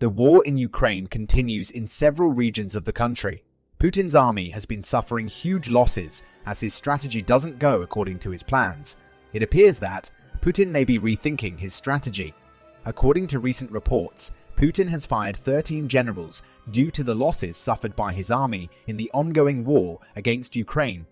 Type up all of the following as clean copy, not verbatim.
The war in Ukraine continues in several regions of the country. Putin's army has been suffering huge losses as his strategy doesn't go according to his plans. It appears that Putin may be rethinking his strategy. According to recent reports, Putin has fired 13 generals due to the losses suffered by his army in the ongoing war against Ukraine.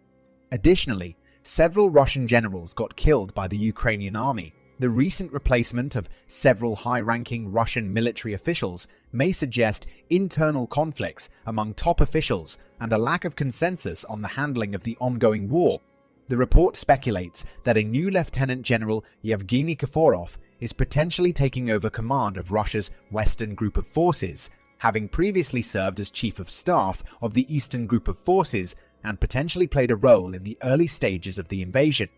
Additionally, several Russian generals got killed by the Ukrainian army. The recent replacement of several high-ranking Russian military officials may suggest internal conflicts among top officials and a lack of consensus on the handling of the ongoing war. The report speculates that a new Lieutenant General Yevgeny Kiforov is potentially taking over command of Russia's Western Group of Forces, having previously served as Chief of Staff of the Eastern Group of Forces and potentially played a role in the early stages of the invasion.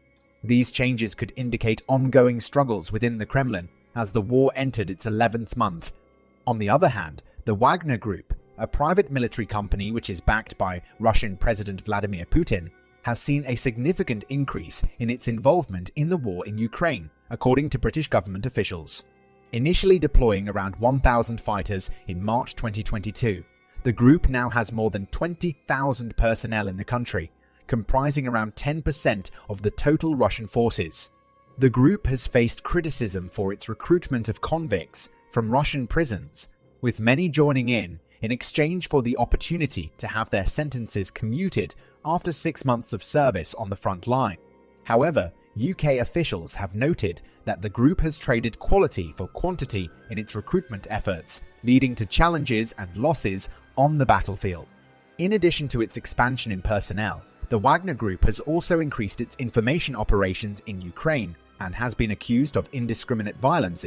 These changes could indicate ongoing struggles within the Kremlin as the war entered its 11th month. On the other hand, the Wagner Group, a private military company which is backed by Russian President Vladimir Putin, has seen a significant increase in its involvement in the war in Ukraine, according to British government officials. Initially deploying around 1,000 fighters in March 2022, the group now has more than 20,000 personnel in the country, comprising around 10% of the total Russian forces. The group has faced criticism for its recruitment of convicts from Russian prisons, with many joining in exchange for the opportunity to have their sentences commuted after 6 months of service on the front line. However, UK officials have noted that the group has traded quality for quantity in its recruitment efforts, leading to challenges and losses on the battlefield. In addition to its expansion in personnel, the Wagner Group has also increased its information operations in Ukraine and has been accused of indiscriminate violence.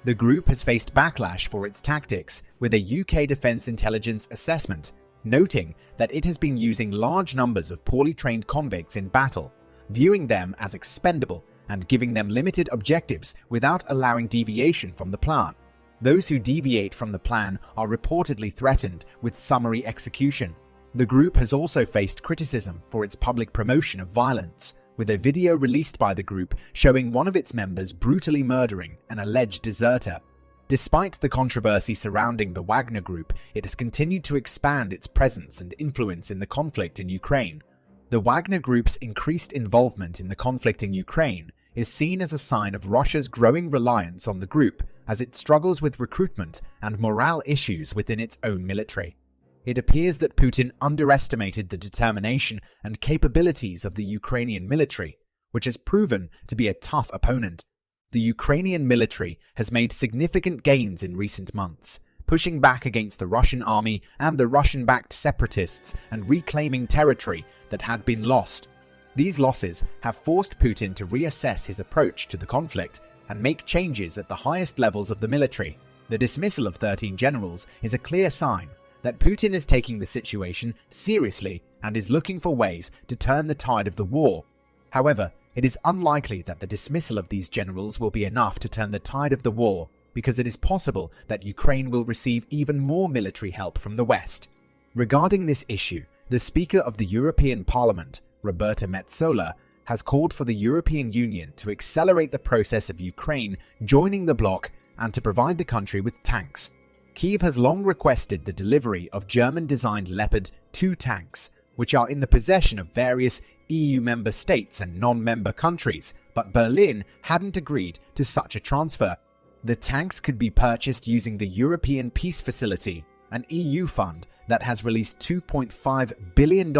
The group has faced backlash for its tactics, with a UK Defence Intelligence assessment noting that it has been using large numbers of poorly trained convicts in battle, viewing them as expendable and giving them limited objectives without allowing deviation from the plan. Those who deviate from the plan are reportedly threatened with summary execution. The group has also faced criticism for its public promotion of violence, with a video released by the group showing one of its members brutally murdering an alleged deserter. Despite the controversy surrounding the Wagner Group, it has continued to expand its presence and influence in the conflict in Ukraine. The Wagner Group's increased involvement in the conflict in Ukraine is seen as a sign of Russia's growing reliance on the group as it struggles with recruitment and morale issues within its own military. It appears that Putin underestimated the determination and capabilities of the Ukrainian military, which has proven to be a tough opponent. The Ukrainian military has made significant gains in recent months, pushing back against the Russian army and the Russian-backed separatists and reclaiming territory that had been lost. These losses have forced Putin to reassess his approach to the conflict and make changes at the highest levels of the military. The dismissal of 13 generals is a clear sign that Putin is taking the situation seriously and is looking for ways to turn the tide of the war. However, it is unlikely that the dismissal of these generals will be enough to turn the tide of the war, because it is possible that Ukraine will receive even more military help from the West. Regarding this issue, the Speaker of the European Parliament, Roberta Metsola, has called for the European Union to accelerate the process of Ukraine joining the bloc and to provide the country with tanks. Kyiv has long requested the delivery of German-designed Leopard 2 tanks, which are in the possession of various EU member states and non-member countries, but Berlin hadn't agreed to such a transfer. The tanks could be purchased using the European Peace Facility, an EU fund that has released $2.5 billion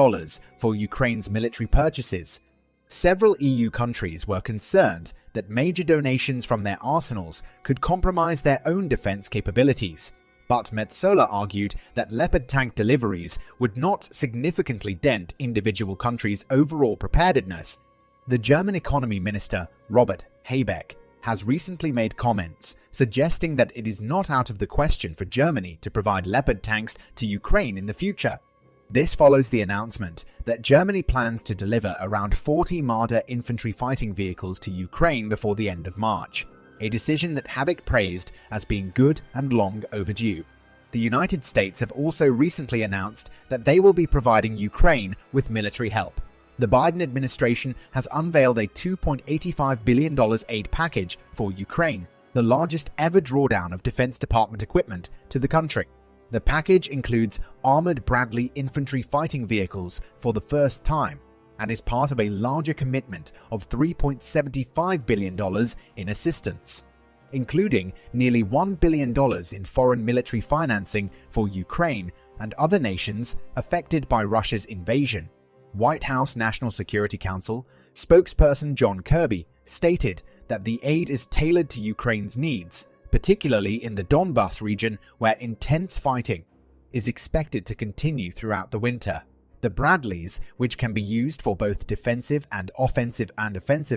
for Ukraine's military purchases. Several EU countries were concerned that major donations from their arsenals could compromise their own defense capabilities. But Metsola argued that Leopard tank deliveries would not significantly dent individual countries' overall preparedness. The German economy minister, Robert Habeck, has recently made comments suggesting that it is not out of the question for Germany to provide Leopard tanks to Ukraine in the future. This follows the announcement that Germany plans to deliver around 40 Marder infantry fighting vehicles to Ukraine before the end of March, a decision that Habeck praised as being good and long overdue. The United States have also recently announced that they will be providing Ukraine with military help. The Biden administration has unveiled a $2.85 billion aid package for Ukraine, the largest ever drawdown of Defense Department equipment to the country. The package includes armored Bradley infantry fighting vehicles for the first time and is part of a larger commitment of $3.75 billion in assistance, including nearly $1 billion in foreign military financing for Ukraine and other nations affected by Russia's invasion. White House National Security Council spokesperson John Kirby stated that the aid is tailored to Ukraine's needs, particularly in the Donbas region where intense fighting is expected to continue throughout the winter. The Bradleys, which can be used for both defensive and offensive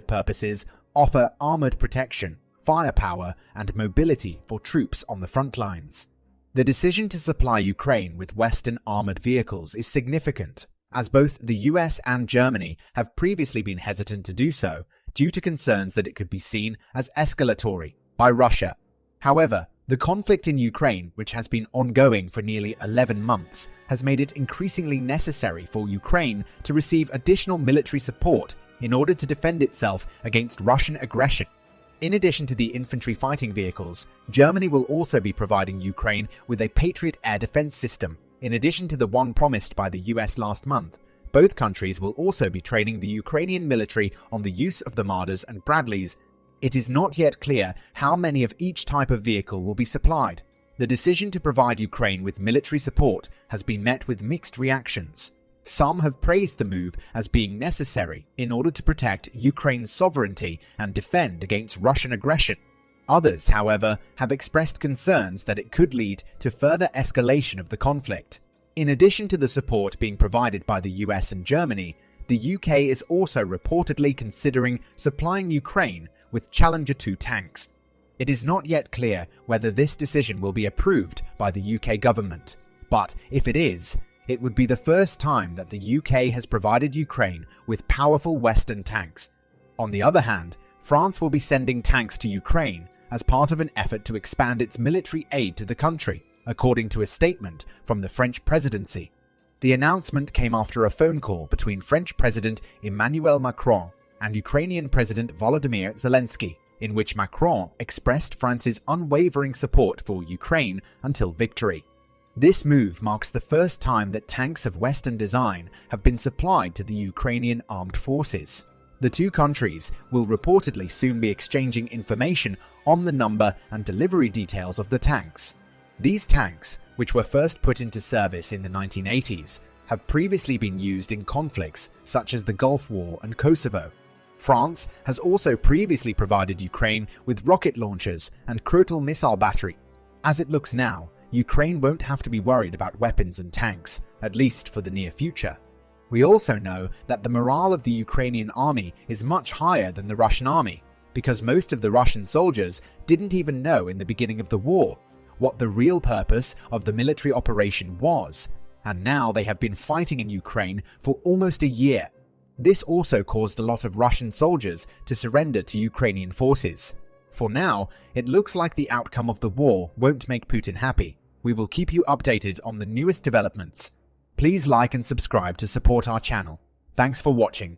purposes, offer armored protection, firepower, and mobility for troops on the front lines. The decision to supply Ukraine with Western armored vehicles is significant, as both the US and Germany have previously been hesitant to do so due to concerns that it could be seen as escalatory by Russia. However, the conflict in Ukraine, which has been ongoing for nearly 11 months, has made it increasingly necessary for Ukraine to receive additional military support in order to defend itself against Russian aggression. In addition to the infantry fighting vehicles, Germany will also be providing Ukraine with a Patriot air defense system. In addition to the one promised by the US last month, both countries will also be training the Ukrainian military on the use of the Marders and Bradleys. It is not yet clear how many of each type of vehicle will be supplied. The decision to provide Ukraine with military support has been met with mixed reactions. Some have praised the move as being necessary in order to protect Ukraine's sovereignty and defend against Russian aggression. Others, however, have expressed concerns that it could lead to further escalation of the conflict. In addition to the support being provided by the US and Germany, the UK is also reportedly considering supplying Ukraine with Challenger 2 tanks. It is not yet clear whether this decision will be approved by the UK government, but if it is, it would be the first time that the UK has provided Ukraine with powerful Western tanks. On the other hand, France will be sending tanks to Ukraine as part of an effort to expand its military aid to the country, according to a statement from the French presidency. The announcement came after a phone call between French President Emmanuel Macron and Ukrainian President Volodymyr Zelensky, in which Macron expressed France's unwavering support for Ukraine until victory. This move marks the first time that tanks of Western design have been supplied to the Ukrainian armed forces. The two countries will reportedly soon be exchanging information on the number and delivery details of the tanks. These tanks, which were first put into service in the 1980s, have previously been used in conflicts such as the Gulf War and Kosovo. France has also previously provided Ukraine with rocket launchers and Krotal missile battery. As it looks now, Ukraine won't have to be worried about weapons and tanks, at least for the near future. We also know that the morale of the Ukrainian army is much higher than the Russian army, because most of the Russian soldiers didn't even know in the beginning of the war what the real purpose of the military operation was, and now they have been fighting in Ukraine for almost a year. This also caused a lot of Russian soldiers to surrender to Ukrainian forces. For now, it looks like the outcome of the war won't make Putin happy. We will keep you updated on the newest developments. Please like and subscribe to support our channel. Thanks for watching.